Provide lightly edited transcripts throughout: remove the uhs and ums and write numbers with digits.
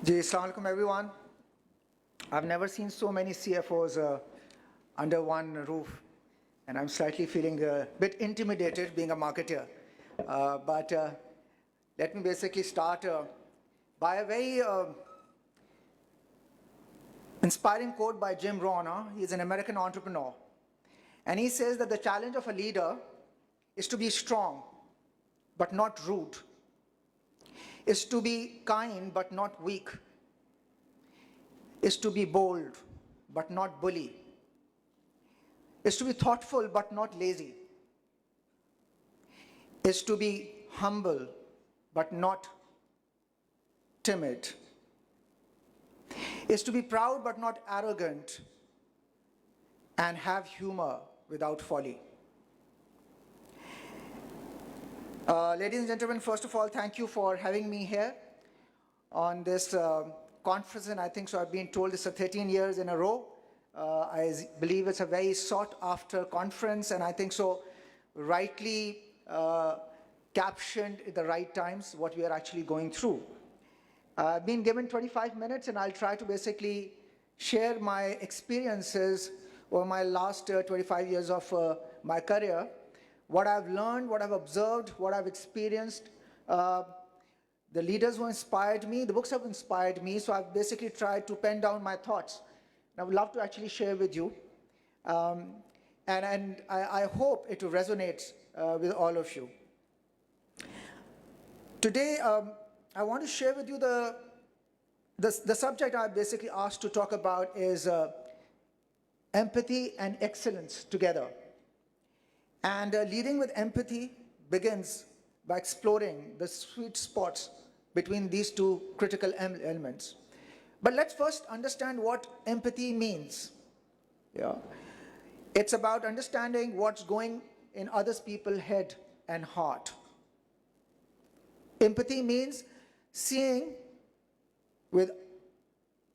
Ji, Assalamu alaikum everyone. I've never seen so many CFOs under one roof, and I'm slightly feeling a bit intimidated being a marketer. But let me basically start by a very inspiring quote by Jim Rohn. He's an American entrepreneur. And he says that the challenge of a leader is to be strong, but not rude, is to be kind, but not weak, is to be bold, but not bully, is to be thoughtful, but not lazy, is to be humble, but not timid, is to be proud, but not arrogant, and have humor without folly. Ladies and gentlemen, first of all, thank you for having me here on this conference, and I think so I've been told this for 13 years in a row. I believe it's a very sought after conference, and I think so rightly captioned at the right times what we are actually going through. I've been given 25 minutes, and I'll try to basically share my experiences over my last 25 years of my career, what I've learned, what I've observed, what I've experienced, the leaders who inspired me, the books have inspired me, so I've basically tried to pen down my thoughts. And I would love to actually share with you. And I hope it resonates with all of you. Today, I want to share with you the subject I basically asked to talk about is empathy and excellence together. And leading with empathy begins by exploring the sweet spots between these two critical elements. But let's first understand what empathy means. Yeah. It's about understanding what's going in other people's head and heart. Empathy means seeing with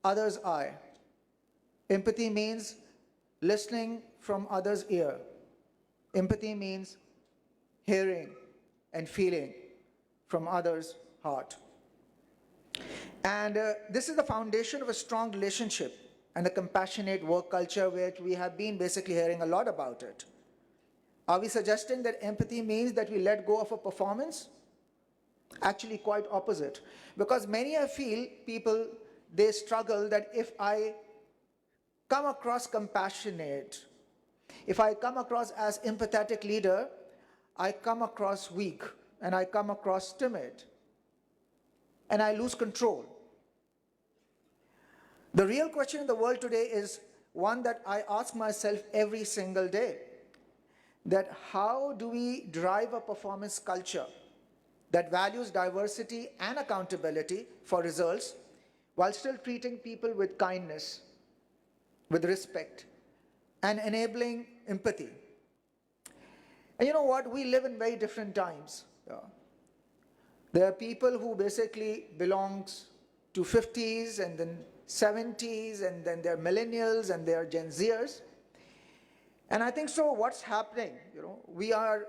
others' eye. Empathy means listening from others' ear. Empathy means hearing and feeling from others' heart. And this is the foundation of a strong relationship and a compassionate work culture, which we have been basically hearing a lot about it. Are we suggesting that empathy means that we let go of a performance? Actually, quite opposite. Because many I feel people, they struggle that if I come across compassionate, if I come across as empathetic leader, I come across weak and I come across timid and I lose control. The real question in the world today is one that I ask myself every single day, that how do we drive a performance culture that values diversity and accountability for results while still treating people with kindness, with respect, and enabling empathy. And you know what? We live in very different times. Yeah. There are people who basically belongs to 50s and then 70s, and then they're millennials and they're Gen Zers. And I think so what's happening, we are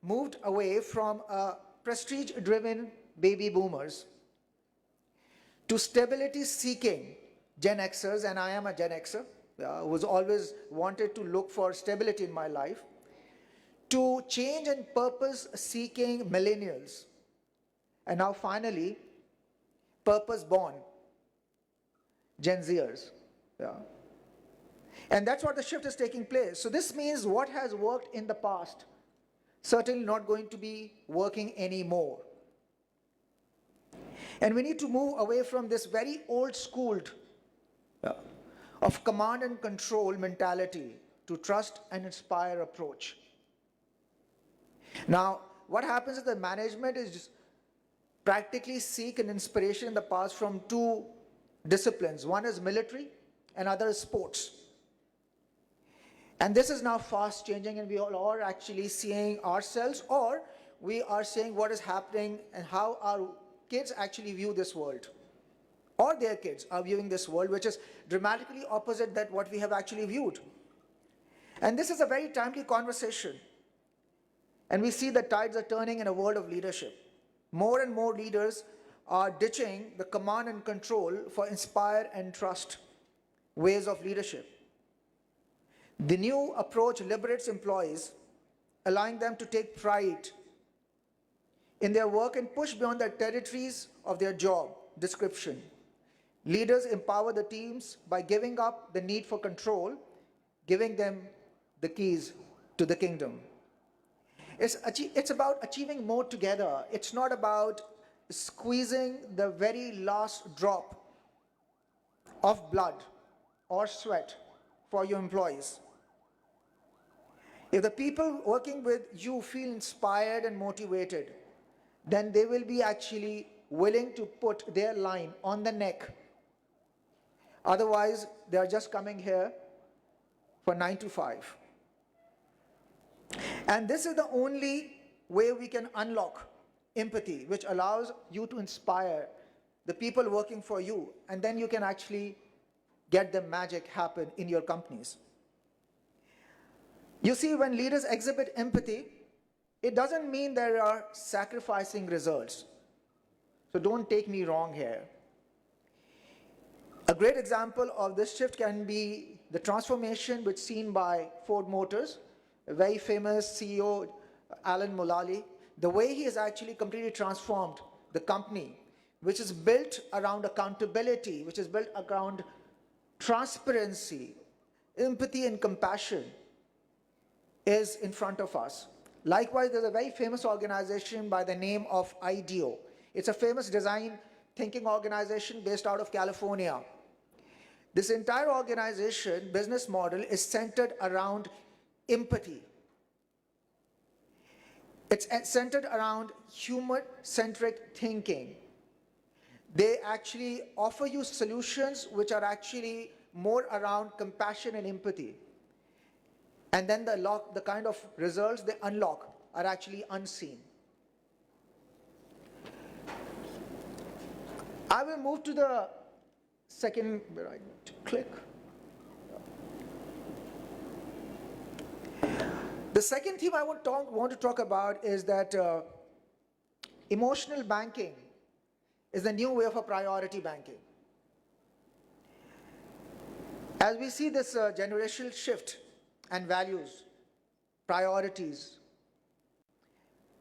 moved away from prestige-driven baby boomers to stability-seeking Gen Xers, and I am a Gen Xer, who's always wanted to look for stability in my life, to change and purpose-seeking millennials, and now finally, purpose-born Gen Zers. Yeah. And that's what the shift is taking place. So this means what has worked in the past, certainly not going to be working anymore. And we need to move away from this very old-schooled of command and control mentality to trust and inspire approach. Now, what happens is the management is just practically seek an inspiration in the past from two disciplines. One is military and other is sports. And this is now fast changing, and we all are actually seeing ourselves, or we are seeing what is happening and how our kids actually view this world, or their kids are viewing this world, which is dramatically opposite than what we have actually viewed. And this is a very timely conversation. And we see the tides are turning in a world of leadership. More and more leaders are ditching the command and control for inspire and trust ways of leadership. The new approach liberates employees, allowing them to take pride in their work and push beyond the territories of their job description. Leaders empower the teams by giving up the need for control, giving them the keys to the kingdom. It's about achieving more together. It's not about squeezing the very last drop of blood or sweat for your employees. If the people working with you feel inspired and motivated, then they will be actually willing to put their line on the neck. Otherwise, they are just coming here for 9 to 5. And this is the only way we can unlock empathy, which allows you to inspire the people working for you, and then you can actually get the magic happen in your companies. You see, when leaders exhibit empathy, it doesn't mean they are sacrificing results. So don't take me wrong here. A great example of this shift can be the transformation which seen by Ford Motors, a very famous CEO, Alan Mulally, the way he has actually completely transformed the company, which is built around accountability, which is built around transparency, empathy and compassion, is in front of us. Likewise, there's a very famous organization by the name of IDEO. It's a famous design thinking organization based out of California. This entire organization business model is centered around empathy. It's centered around human-centric thinking. They actually offer you solutions which are actually more around compassion and empathy. And then the kind of results they unlock are actually unseen. I will move to the second, where I need to click. The second theme I want to talk about is that emotional banking is the new way of a priority banking. As we see this generational shift and values, priorities,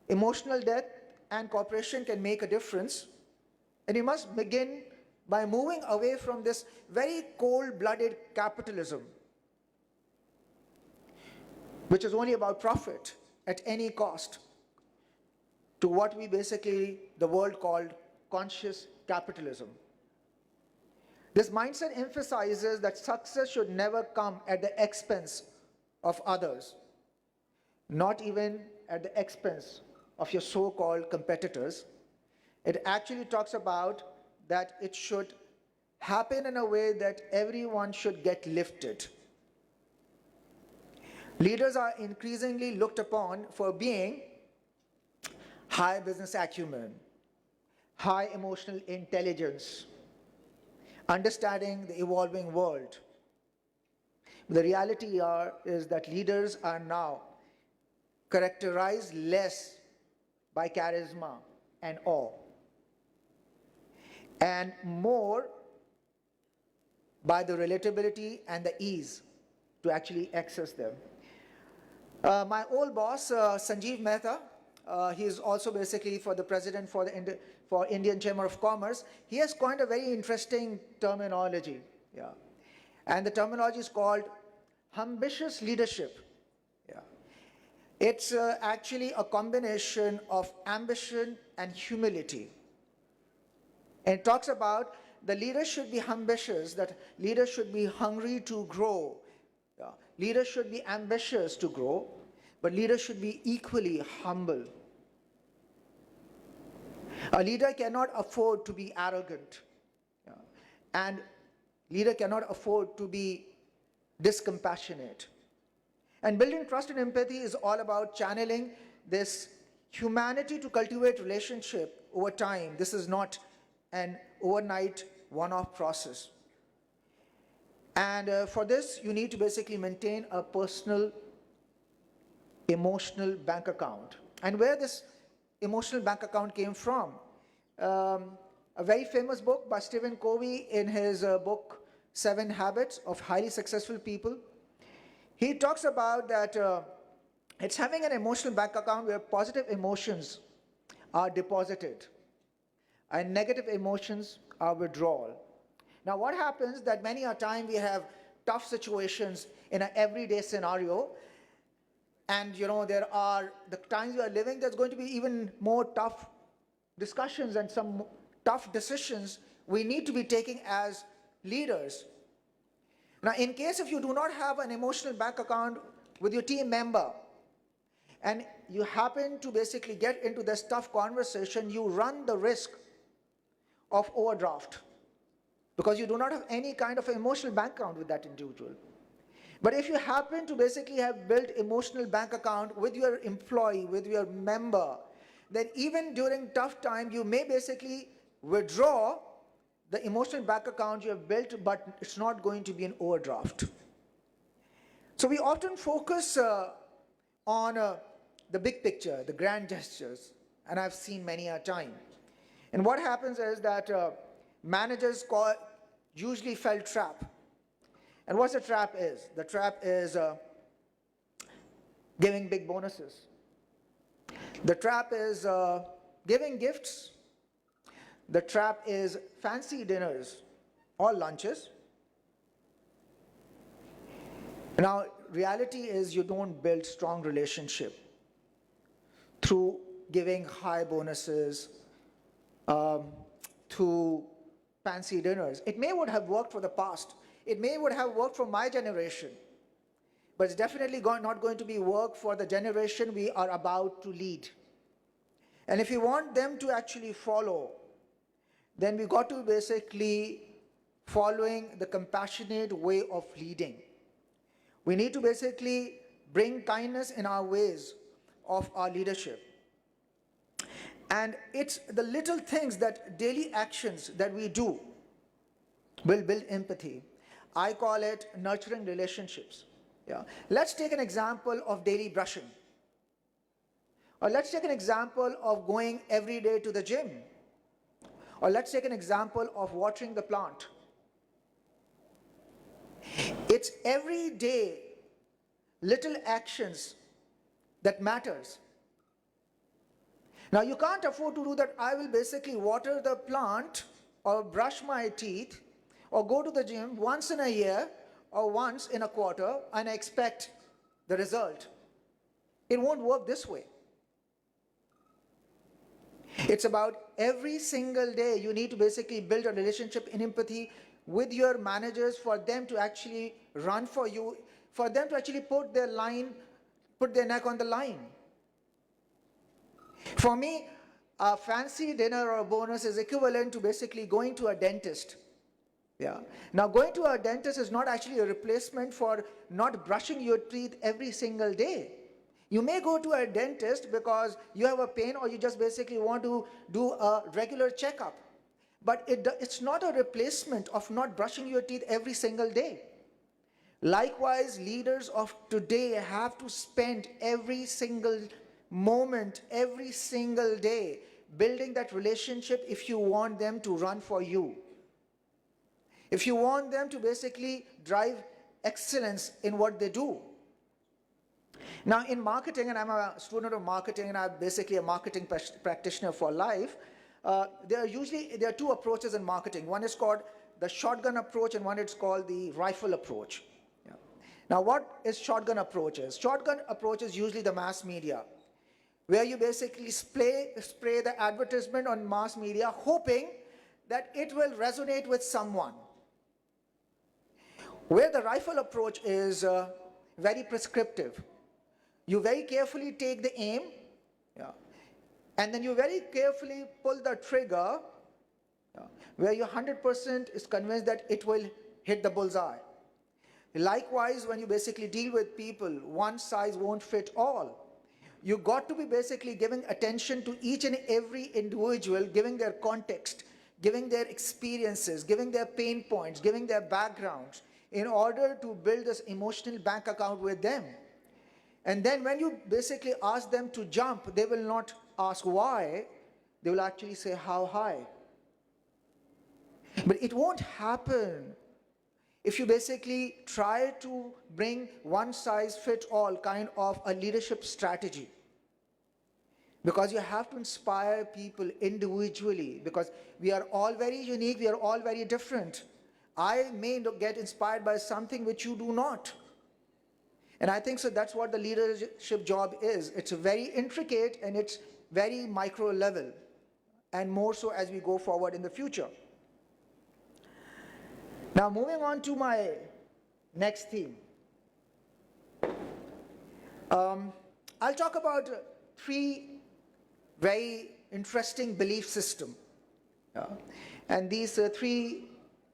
emotional depth and cooperation can make a difference. And we must begin by moving away from this very cold-blooded capitalism, which is only about profit at any cost, to what we basically, the world called conscious capitalism. This mindset emphasizes that success should never come at the expense of others, not even at the expense of your so-called competitors. It actually talks about that it should happen in a way that everyone should get lifted. Leaders are increasingly looked upon for being high business acumen, high emotional intelligence, understanding the evolving world. The reality is that leaders are now characterized less by charisma and awe, and more by the relatability and the ease to actually access them. My old boss, Sanjeev Mehta, he is also basically for the president for Indian Chamber of Commerce. He has coined a very interesting terminology. Yeah. And the terminology is called ambitious leadership. Yeah. It's actually a combination of ambition and humility. And it talks about the leader should be ambitious, that leaders should be hungry to grow. Yeah. Leaders should be ambitious to grow, but leaders should be equally humble. A leader cannot afford to be arrogant. Yeah. And leader cannot afford to be discompassionate. And building trust and empathy is all about channeling this humanity to cultivate relationship over time. This is not an overnight one-off process. And for this, you need to basically maintain a personal, emotional bank account. And where this emotional bank account came from, a very famous book by Stephen Covey in his book, 7 Habits of Highly Successful People. He talks about that it's having an emotional bank account where positive emotions are deposited and negative emotions are withdrawal. Now what happens that many a time we have tough situations in an everyday scenario, and there are the times we are living, there's going to be even more tough discussions and some tough decisions we need to be taking as leaders. Now in case if you do not have an emotional bank account with your team member, and you happen to basically get into this tough conversation, you run the risk of overdraft because you do not have any kind of emotional bank account with that individual. But if you happen to basically have built emotional bank account with your employee, with your member, then even during tough time, you may basically withdraw the emotional bank account you have built, but it's not going to be an overdraft. So we often focus on the big picture, the grand gestures, and I've seen many a time. And what happens is that managers usually fell trap. And what's the trap is? The trap is giving big bonuses. The trap is giving gifts. The trap is fancy dinners or lunches. Now, reality is you don't build strong relationship through giving high bonuses, to fancy dinners. It may would have worked for the past. It may would have worked for my generation. But it's definitely not going to be work for the generation we are about to lead. And if you want them to actually follow, then we got to basically following the compassionate way of leading. We need to basically bring kindness in our ways of our leadership. And it's the little things, that daily actions that we do will build empathy. I call it nurturing relationships. Yeah. Let's take an example of daily brushing. Or let's take an example of going every day to the gym. Or let's take an example of watering the plant. It's everyday little actions that matters. Now you can't afford to do that. I will basically water the plant or brush my teeth or go to the gym once in a year or once in a quarter and I expect the result. It won't work this way. It's about every single day you need to basically build a relationship in empathy with your managers for them to actually run for you, for them to actually put their neck on the line. For me, a fancy dinner or a bonus is equivalent to basically going to a dentist. Yeah. Now, going to a dentist is not actually a replacement for not brushing your teeth every single day. You may go to a dentist because you have a pain or you just basically want to do a regular checkup. But it's not a replacement of not brushing your teeth every single day. Likewise, leaders of today have to spend every single moment, every single day, building that relationship if you want them to run for you. If you want them to basically drive excellence in what they do. Now in marketing, and I'm a student of marketing and I'm basically a marketing practitioner for life, there are two approaches in marketing. One is called the shotgun approach and one is called the rifle approach. Yeah. Now what is shotgun approach? Shotgun approach is usually the mass media, where you basically spray the advertisement on mass media hoping that it will resonate with someone. Where the rifle approach is very prescriptive. You very carefully take the aim, yeah, and then you very carefully pull the trigger, yeah, where you 100% is convinced that it will hit the bullseye. Likewise, when you basically deal with people, one size won't fit all. You got to be basically giving attention to each and every individual, giving their context, giving their experiences, giving their pain points, giving their backgrounds, in order to build this emotional bank account with them. And then when you basically ask them to jump, they will not ask why, they will actually say how high. But it won't happen if you basically try to bring one size fit all kind of a leadership strategy. Because you have to inspire people individually, because we are all very unique, we are all very different. I may get inspired by something which you do not. And I think so that's what the leadership job is. It's very intricate and it's very micro level, and more so as we go forward in the future. Now moving on to my next theme. I'll talk about three very interesting belief systems. Yeah. And these three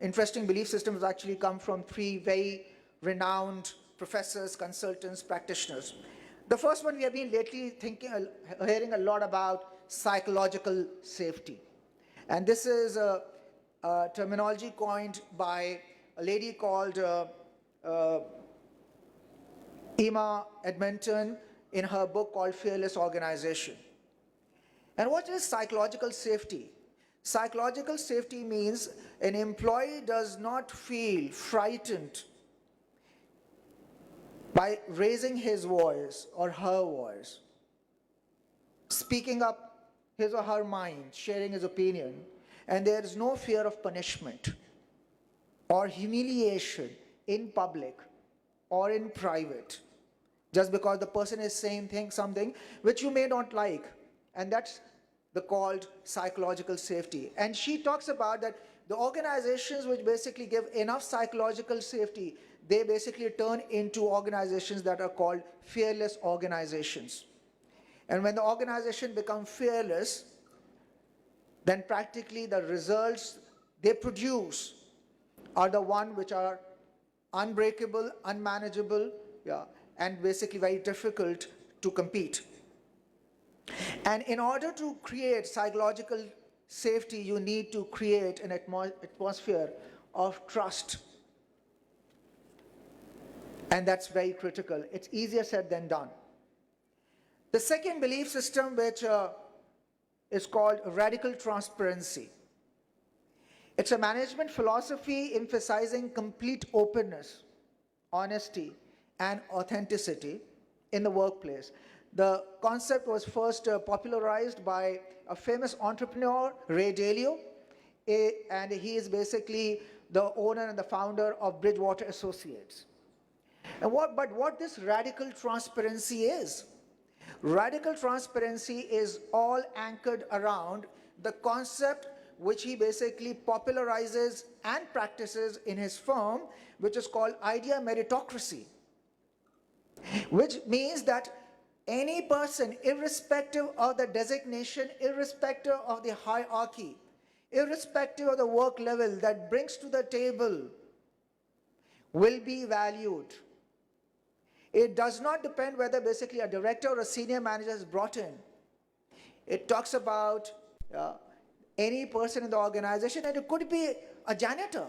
interesting belief systems actually come from three very renowned professors, consultants, practitioners. The first one we have been lately hearing a lot about psychological safety. And this is a terminology coined by a lady called Emma Edmonton in her book called Fearless Organization. And what is psychological safety? Psychological safety means an employee does not feel frightened by raising his voice or her voice, speaking up his or her mind, sharing his opinion, and there is no fear of punishment or humiliation in public or in private, just because the person is saying something which you may not like. And that's the called psychological safety. And she talks about that the organizations which basically give enough psychological safety, they basically turn into organizations that are called fearless organizations. And when the organization becomes fearless, then practically the results they produce are the one which are unbreakable, unmanageable, and basically very difficult to compete. And in order to create psychological safety, you need to create an atmosphere of trust. And that's very critical. It's easier said than done. The second belief system, which is called radical transparency. It's a management philosophy emphasizing complete openness, honesty, and authenticity in the workplace. The concept was first popularized by a famous entrepreneur, Ray Dalio, and he is basically the owner and the founder of Bridgewater Associates. And what this radical transparency is? Radical transparency is all anchored around the concept which he basically popularizes and practices in his firm, which is called idea meritocracy, which means that any person, irrespective of the designation, irrespective of the hierarchy, irrespective of the work level that brings to the table, will be valued. It does not depend whether basically a director or a senior manager is brought in. It talks about any person in the organization, and it could be a janitor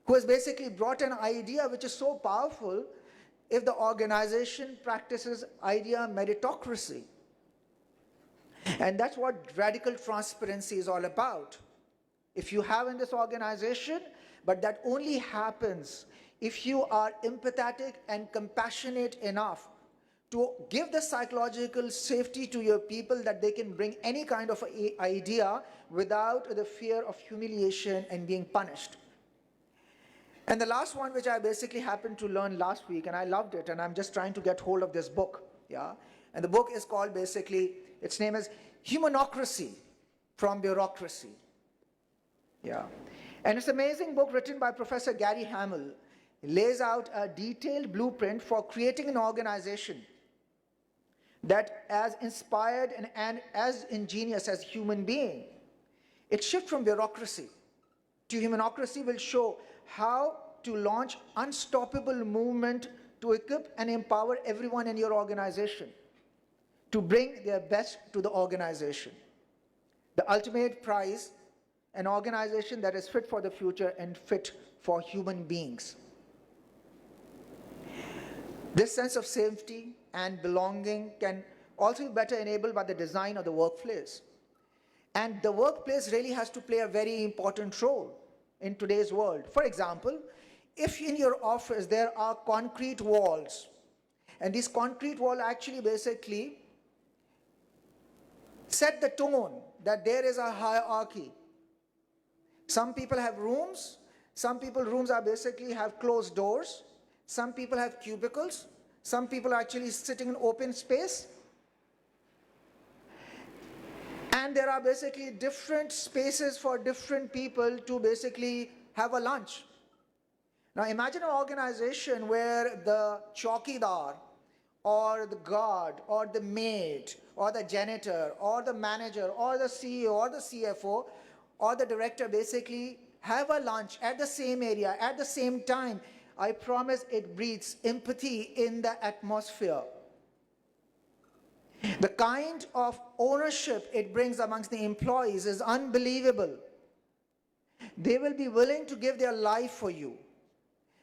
who has basically brought an idea which is so powerful if the organization practices idea meritocracy. And that's what radical transparency is all about. If you have in this organization, but that only happens if you are empathetic and compassionate enough to give the psychological safety to your people that they can bring any kind of idea without the fear of humiliation and being punished. And the last one, which I basically happened to learn last week, and I loved it, and I'm just trying to get hold of this book, And the book is called basically, its name is Humanocracy from Bureaucracy, And it's an amazing book written by Professor Gary Hamel. It lays out a detailed blueprint for creating an organization that as inspired and as ingenious as human being. Its shift from bureaucracy to humanocracy will show how to launch unstoppable movement to equip and empower everyone in your organization to bring their best to the organization. The ultimate prize, an organization that is fit for the future and fit for human beings. This sense of safety and belonging can also be better enabled by the design of the workplace. And the workplace really has to play a very important role in today's world. For example, if in your office there are concrete walls, and these concrete walls actually basically set the tone that there is a hierarchy. Some people have rooms, some people rooms are basically have closed doors, some people have cubicles, some people are actually sitting in open space. And there are basically different spaces for different people to basically have a lunch. Now imagine an organization where the chowkidar or the guard or the maid or the janitor or the manager or the CEO or the CFO or the director basically have a lunch at the same area at the same time. I promise it breeds empathy in the atmosphere. The kind of ownership it brings amongst the employees is unbelievable. They will be willing to give their life for you.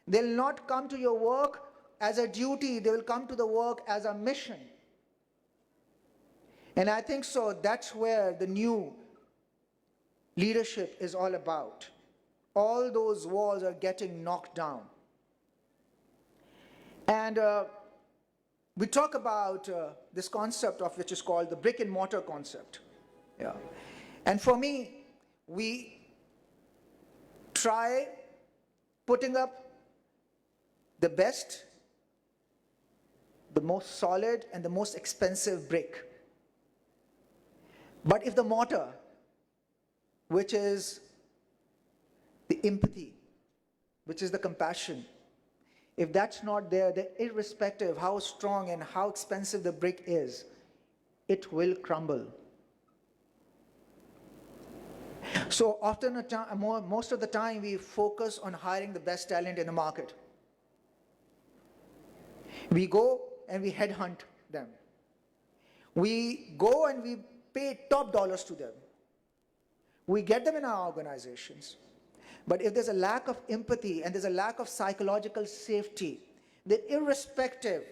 They'll not come to your work as a duty, they will come to the work as a mission. And I think so that's where the new leadership is all about. All those walls are getting knocked down. And we talk about this concept of which is called the brick and mortar concept. Yeah. And for me, we try putting up the best, the most solid, and the most expensive brick. But if the mortar, which is the empathy, which is the compassion, if that's not there, then irrespective of how strong and how expensive the brick is, it will crumble. So often, most of the time, we focus on hiring the best talent in the market. We go and we headhunt them. We go and we pay top dollars to them. We get them in our organizations. But if there's a lack of empathy and there's a lack of psychological safety, then irrespective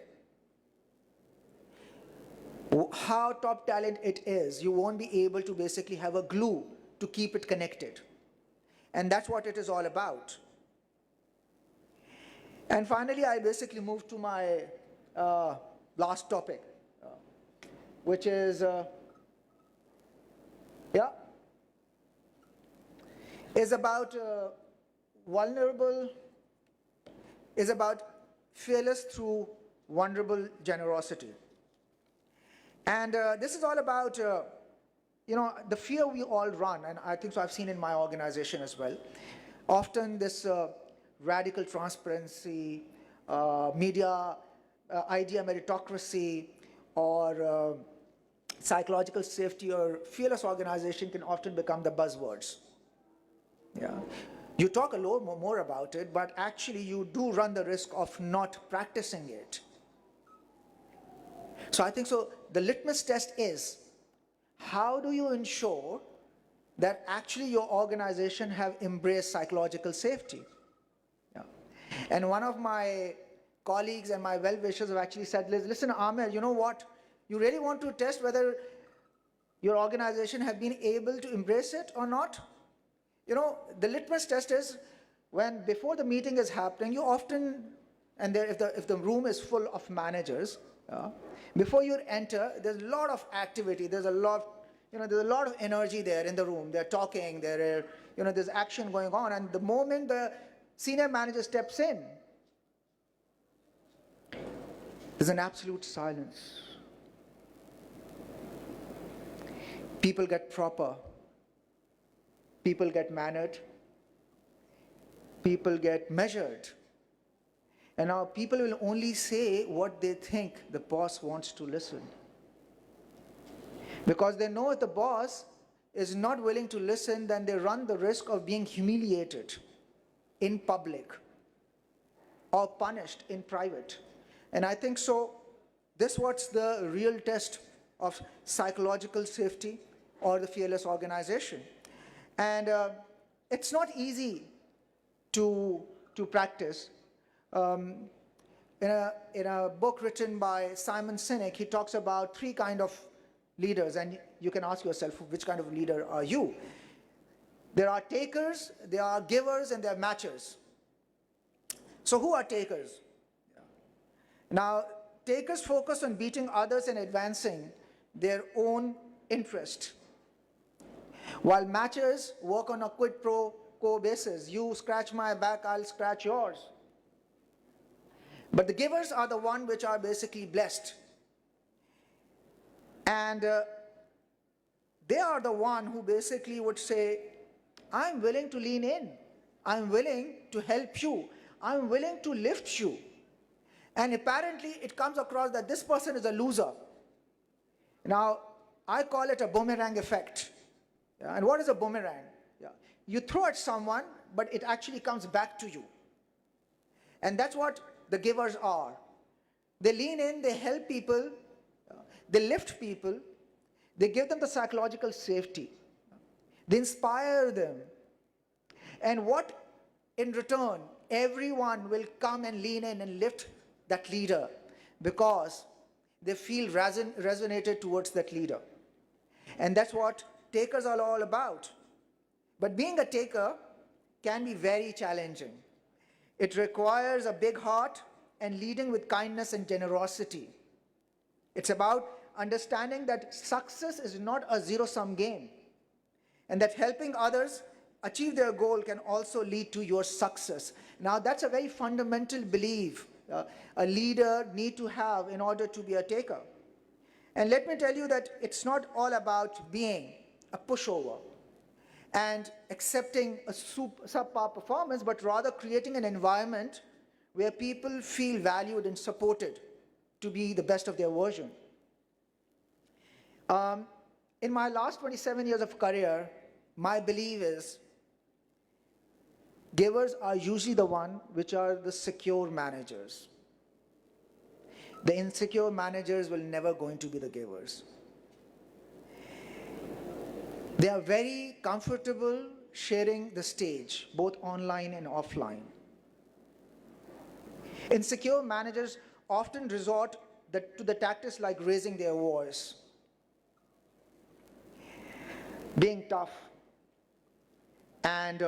how top talent it is, you won't be able to basically have a glue to keep it connected. And that's what it is all about. And finally, I basically move to my last topic, which is, is about vulnerable, is about fearless through vulnerable generosity. And this is all about, the fear we all run, and I think so I've seen in my organization as well. Often this radical transparency, media, idea meritocracy, or psychological safety or fearless organization can often become the buzzwords. Yeah. You talk a lot more about it, but actually you do run the risk of not practicing it. So I think so the litmus test is, how do you ensure that actually your organization have embraced psychological safety? Yeah. And one of my colleagues and my well-wishers have actually said, listen, Aamir, you know what? You really want to test whether your organization have been able to embrace it or not? The litmus test is when before the meeting is happening, you often, and if the room is full of managers, before you enter, there's a lot of activity, there's a lot of energy there in the room. They're talking, there's action going on, and the moment the senior manager steps in, there's an absolute silence. People get proper. People get mannered. People get measured. And now people will only say what they think the boss wants to listen. Because they know if the boss is not willing to listen, then they run the risk of being humiliated in public or punished in private. And I think so, this was the real test of psychological safety or the fearless organization. And it's not easy to practice. In a book written by Simon Sinek, he talks about three kind of leaders, and you can ask yourself, which kind of leader are you? There are takers, there are givers, and there are matchers. So who are takers? Now, takers focus on beating others and advancing their own interest, while matchers work on a quid pro quo basis. You scratch my back, I'll scratch yours. But the givers are the one which are basically blessed. And they are the one who basically would say, I'm willing to lean in. I'm willing to help you. I'm willing to lift you. And apparently it comes across that this person is a loser. Now, I call it a boomerang effect. Yeah, and what is a boomerang? Yeah. You throw at someone, but it actually comes back to you. And that's what the givers are. They lean in, they help people, they lift people, they give them the psychological safety, they inspire them. And what in return, everyone will come and lean in and lift that leader because they feel resonated towards that leader. And that's what takers are all about. But being a taker can be very challenging. It requires a big heart and leading with kindness and generosity. It's about understanding that success is not a zero-sum game, and that helping others achieve their goal can also lead to your success. Now, that's a very fundamental belief a leader need to have in order to be a taker. And let me tell you that it's not all about being a pushover and accepting a subpar performance, but rather creating an environment where people feel valued and supported to be the best of their version. In my last 27 years of career, my belief is givers are usually the one which are the secure managers. The insecure managers will never going to be the givers. They are very comfortable sharing the stage, both online and offline. Insecure managers often resort to the tactics like raising their voice, being tough, and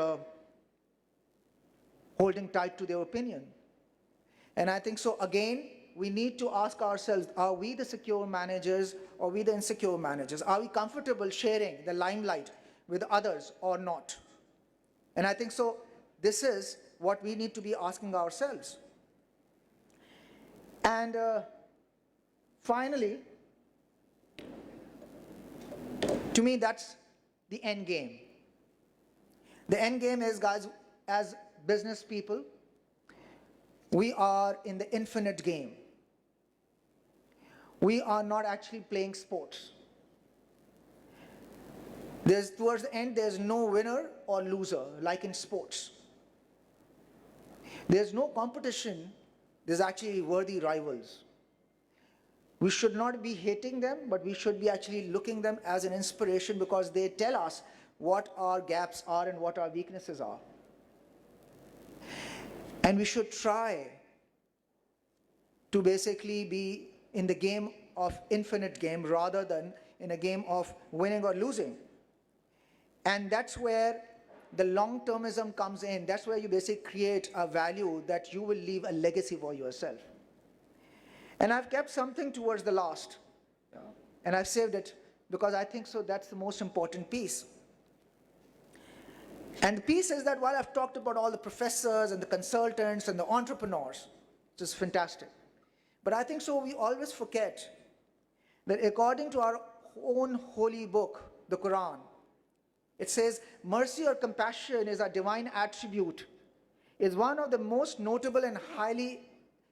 holding tight to their opinion. And I think so, again, we need to ask ourselves, are we the secure managers or are we the insecure managers? Are we comfortable sharing the limelight with others or not? And I think so, this is what we need to be asking ourselves. And finally, to me, that's the end game. The end game is, guys, as business people, we are in the infinite game. We are not actually playing sports. Towards the end, there's no winner or loser, like in sports. There's no competition, there's actually worthy rivals. We should not be hating them, but we should be actually looking them as an inspiration because they tell us what our gaps are and what our weaknesses are. And we should try to basically be in the game of infinite game rather than in a game of winning or losing. And that's where the long-termism comes in. That's where you basically create a value that you will leave a legacy for yourself. And I've kept something towards the last. And I've saved it because I think so that's the most important piece. And the piece is that while I've talked about all the professors and the consultants and the entrepreneurs, which is fantastic, but I think so we always forget that according to our own holy book, the Quran, it says mercy or compassion is a divine attribute, is one of the most notable and highly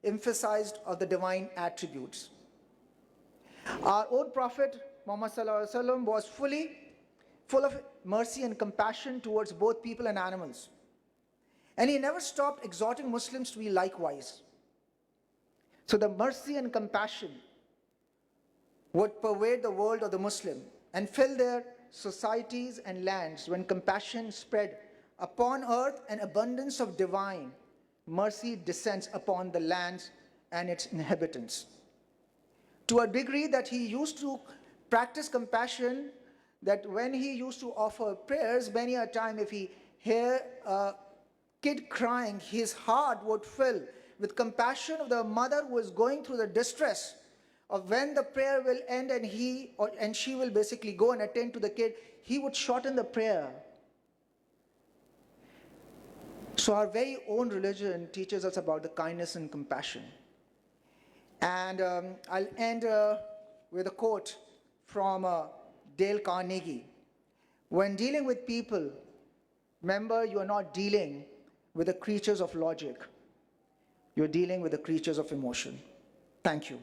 emphasized of the divine attributes. Our own Prophet Muhammad Sallallahu Alaihi Wasallam was full of mercy and compassion towards both people and animals. And he never stopped exhorting Muslims to be likewise. So the mercy and compassion would pervade the world of the Muslim and fill their societies and lands. When compassion spread upon earth, an abundance of divine mercy descends upon the lands and its inhabitants, to a degree that he used to Practice compassion, that when he used to offer prayers, many a time if he hear a kid crying, his heart would fill with compassion of the mother who is going through the distress of when the prayer will end and and she will basically go and attend to the kid. He would shorten the prayer. So our very own religion teaches us about the kindness and compassion. And I'll end with a quote from Dale Carnegie. When dealing with people, remember, you are not dealing with the creatures of logic. You're dealing with the creatures of emotion. Thank you.